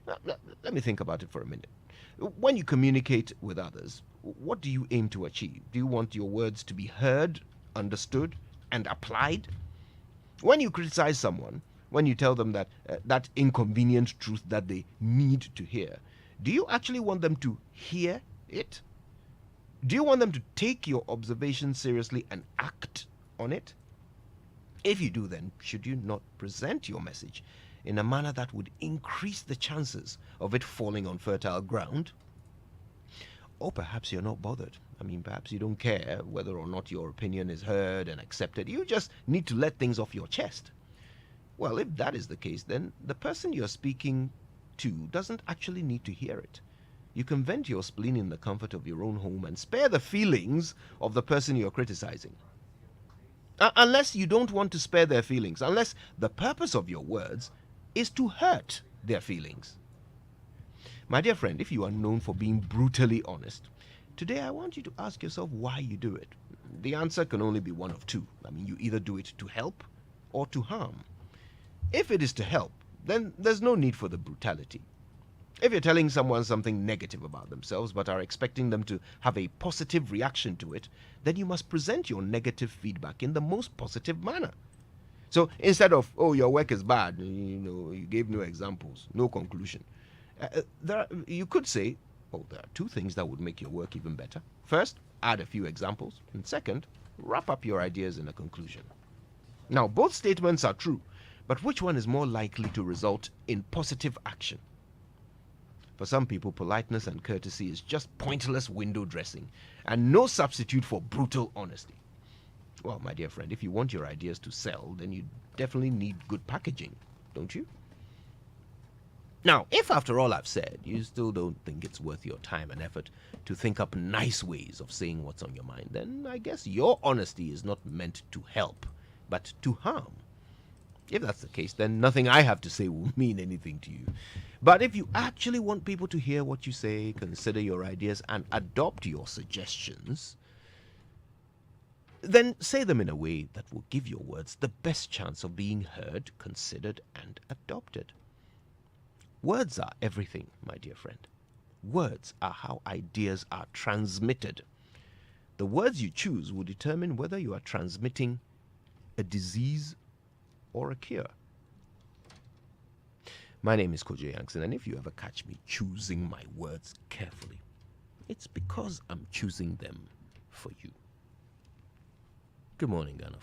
Let me think about it for a minute. When you communicate with others, what do you aim to achieve? Do you want your words to be heard, understood, and applied? When you criticize someone, when you tell them that inconvenient truth that they need to hear, do you actually want them to hear it? Do you want them to take your observation seriously and act on it? If you do, then should you not present your message in a manner that would increase the chances of it falling on fertile ground? Or perhaps you're not bothered. Perhaps you don't care whether or not your opinion is heard and accepted. You just need to let things off your chest. Well, if that is the case, then the person you're speaking to doesn't actually need to hear it. You can vent your spleen in the comfort of your own home and spare the feelings of the person you're criticizing. Unless you don't want to spare their feelings, unless the purpose of your words is to hurt their feelings. My dear friend, if you are known for being brutally honest, today I want you to ask yourself why you do it. The answer can only be one of two. You either do it to help or to harm. If it is to help, then there's no need for the brutality. If you're telling someone something negative about themselves but are expecting them to have a positive reaction to it, then you must present your negative feedback in the most positive manner. So instead of, oh, your work is bad, you gave no examples, no conclusion, you could say, oh, there are two things that would make your work even better. First, add a few examples, and second, wrap up your ideas in a conclusion. Now, both statements are true, but which one is more likely to result in positive action? For some people, politeness and courtesy is just pointless window dressing and no substitute for brutal honesty. Well, my dear friend, if you want your ideas to sell, then you definitely need good packaging, don't you? Now, if after all I've said, you still don't think it's worth your time and effort to think up nice ways of saying what's on your mind, then I guess your honesty is not meant to help, but to harm. If that's the case, then nothing I have to say will mean anything to you. But if you actually want people to hear what you say, consider your ideas, and adopt your suggestions, then say them in a way that will give your words the best chance of being heard, considered, and adopted. Words are everything, my dear friend. Words are how ideas are transmitted. The words you choose will determine whether you are transmitting a disease or a cure. My name is Joy99.7FM, and if you ever catch me choosing my words carefully, it's because I'm choosing them for you. Good morning, Ghana.